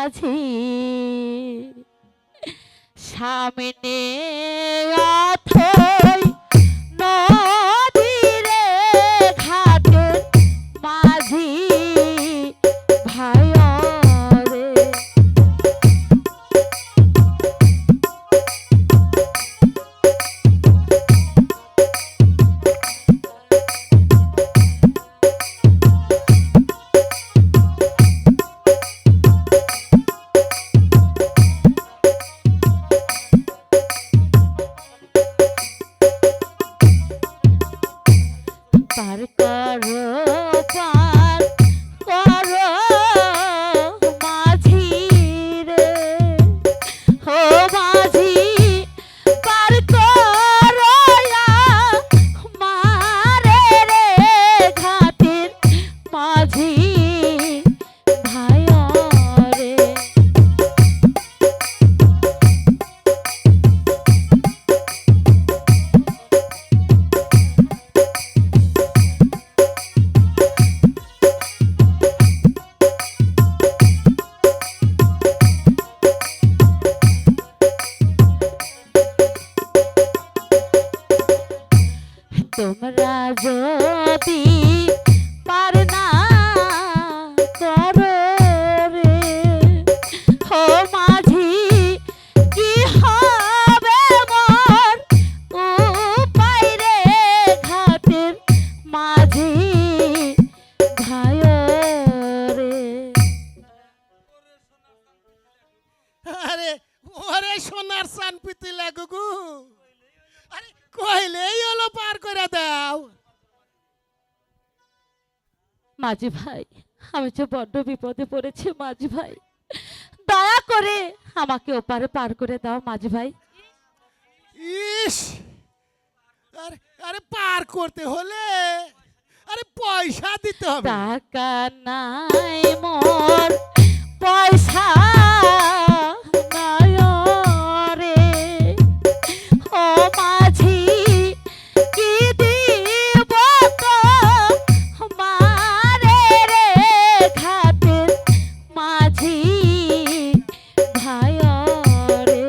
মাঝি সামনে অথই নদীরে ঘাটের মাঝি ভাই রে পার করো পার করো মাঝি রে ও মাঝি পার করো মারে রে ঘাটের মাঝি ভাই রে তোমরা যদি পার না করো রে ও মাঝি কি হবে মোর উপায় রে ঘাটের মাঝি ভাই রে আরে ওরে সোনার সান পিতি লাগুগু আরে কইলেই হলো পার করে দাও। মাঝি ভাই আমি যে বড্ড বিপদে পড়েছি মাঝি ভাই দয়া করে আমাকে ওপারে পার করে দাও মাঝি ভাই ইস আরে আরে পার করতে হলে আরে পয়সা দিতে হবে। টাকা নাই মোর পয়সা নাই রে ও মাঝি কি দিব তো মারে রে ঘাটের মাঝি ভাই রে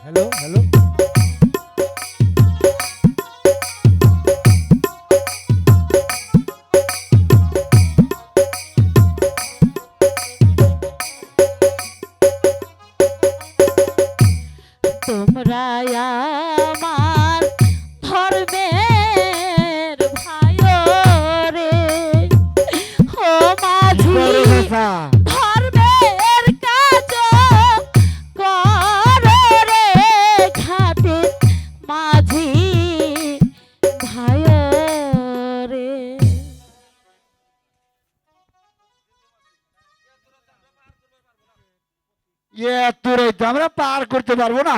হ্যালো হ্যালো তোমরা আমার ধর্মের ভাই রে ও মাঝি ধর্মের কাজ করো রে ঘাটের মাঝি ভাই রে তোর আমরা পার করতে পারবো না,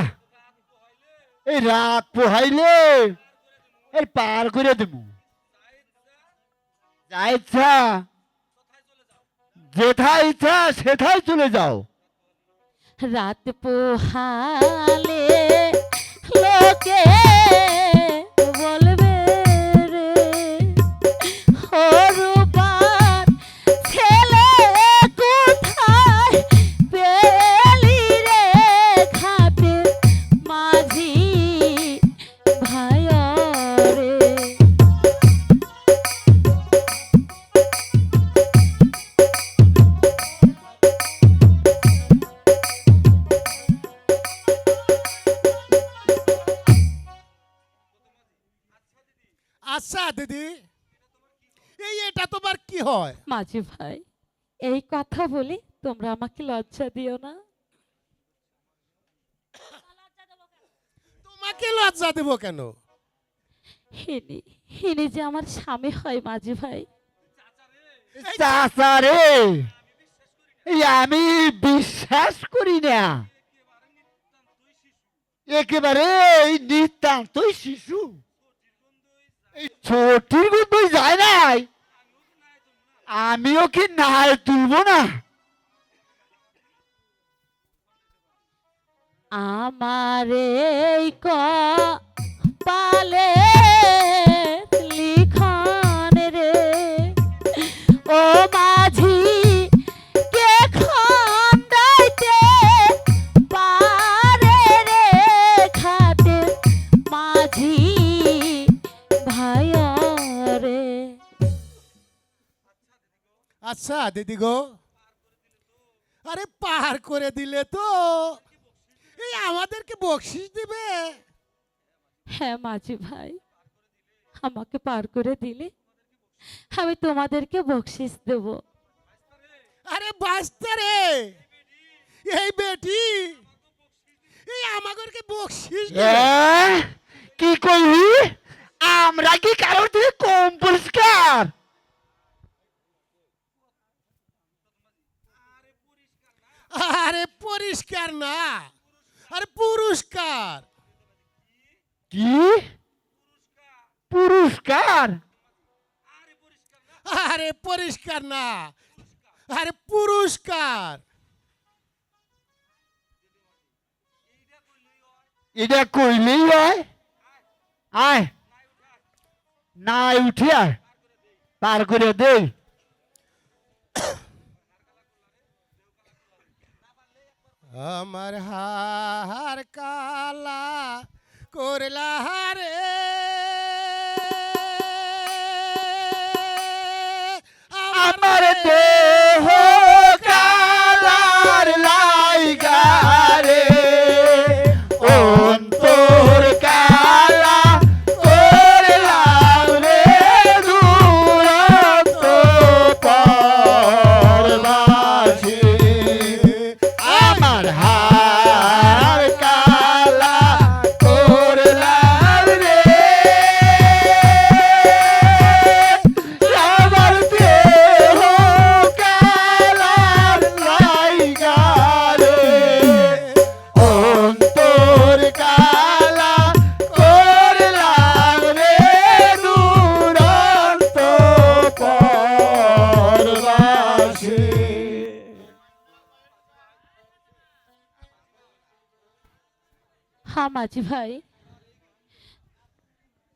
এই রাত পোহাইলে এই পার করে দেব। যা ইচ্ছা যেথায় ইচ্ছা সেথায় চলে যাও। রাত পোহালে লোকে বলবে রে হরুবার ছেলে কোথায় পেলি রে ঘাটের মাঝি ভাই রে আচ্ছা দিদি এটা তোমার কি হয়? মাঝি ভাই এই কথা বলে তোমরা আমাকে লজ্জা দিও না। তোমাকে লজ্জা দেব কেন? হিনি যে আমার স্বামী হয় মাঝি ভাই। চাচা রে, আমি বিশ্বাস করি না, একেবারে নিতান্তই শিশু। ছোটির গন্ধই যায় নাই, আমিও কি নাল তুলবো না? আমার এই কপালে আচ্ছা দিদি গো, আরে পার করে দিলে তো এই আমাদেরকে বকশিস দিবে? হ্যাঁ মাঝি ভাই, আমাকে পার করে দিলে আমি তোমাদেরকে বকশিস দেব। আরে বাস্তা রে, এই বেটি এই আমাদেরকে বকশিস দিবে? কি কইলি? আমরা কি কারোর থেকে কম পরিষ্কার? আরে পরিষ্কার না, আরে পুরস্কার। কি পুরস্কার? আরে পরিষ্কার না, আরে পুরস্কার। এটা কইলেই হয়? আয় না উঠে আয়, পার করে দে। আমার হার কালা করলা রে, আমার দেহ কালার লাইগা রে, অন্তর কালা করলাম রে, দুরন্ত পরবাসী। আমার হার কালা করলাম রে, আমার দেহ কালার লাইগা রে, অন্তর কালা করলাম রে, দুরন্ত পরবাসী। হ্যাঁ মাঝি ভাই,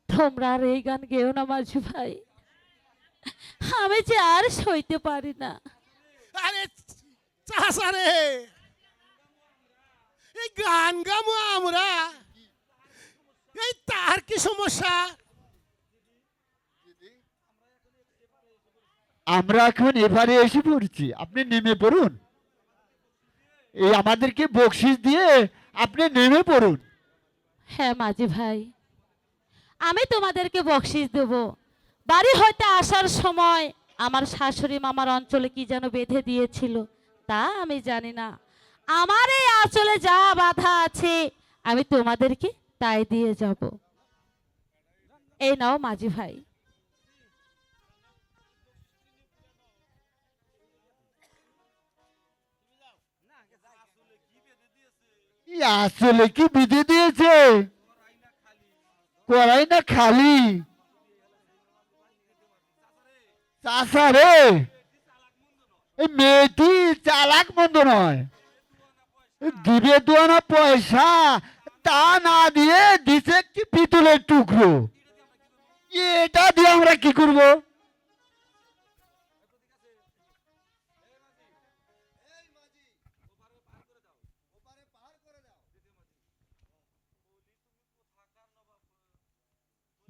তোমরা আর এই গান গেও না মাঝি ভাই, আমি যে আর সইতে পারি না। আরে চাষা রে, এই গান গামো আমরা, এই তার কি সমস্যা? আমরা এখন এবারে এসে পড়ছি, আপনি নেমে পড়ুন। এই আমাদেরকে বকশিস দিয়ে আপনি নেমে পড়ুন। হ্যাঁ মাঝি ভাই, আমি তোমাদেরকে বকশিস দেব। বাড়ি হইতে আসার সময় আমার শাশুড়ি মামার অঞ্চলে কি যেন বেঁধে দিয়েছিল, তা আমি জানি না। আমার এই আঁচলে যা বাধা আছে আমি তোমাদেরকে তাই দিয়ে যাব। এই নাও মাঝি ভাই। আসলে কি বিধে দিয়েছে? করাই না খালি। চাষা রে, এই মেয়েটি চালাক মন্দ নয়, দিবে দোয়ানা পয়সা, তা না দিয়ে দিছে একটি পিতলের টুকরো। এটা দিয়ে আমরা কি করব?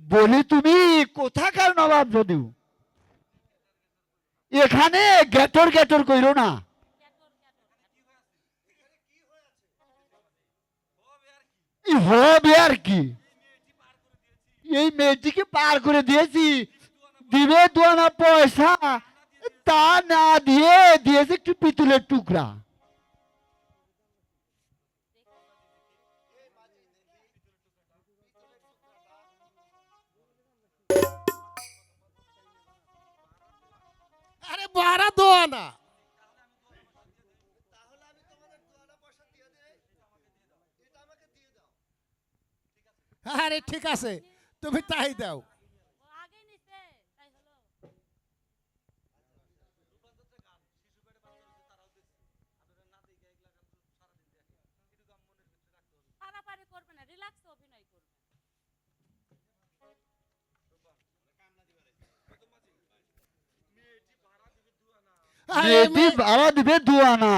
বলি তুমি কোথাকার নবাব যদিও, এখানে গেটর গেটর কইরো না। হবে আর কি, এই মেয়েটিকে পার করে দিয়েছি, দিবে দোয়ানা পয়সা, তা না দিয়ে দিয়েছে একটু পিতলের টুকরা। আরে বাড়া দোয়া না। আরে ঠিক আছে, তুমি তাই দাও। আরে মেয়েটি ভাড়া দিবে দোয়ানা।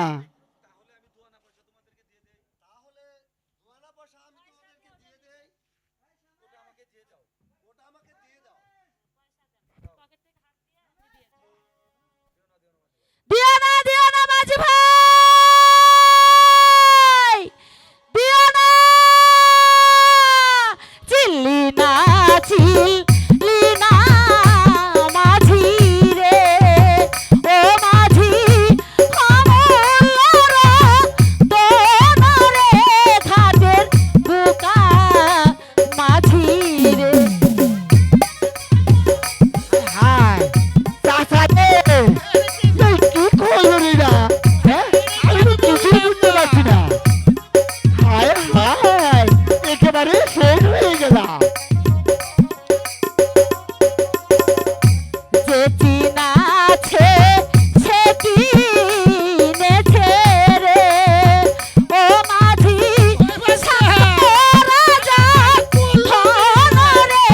চিনা আছে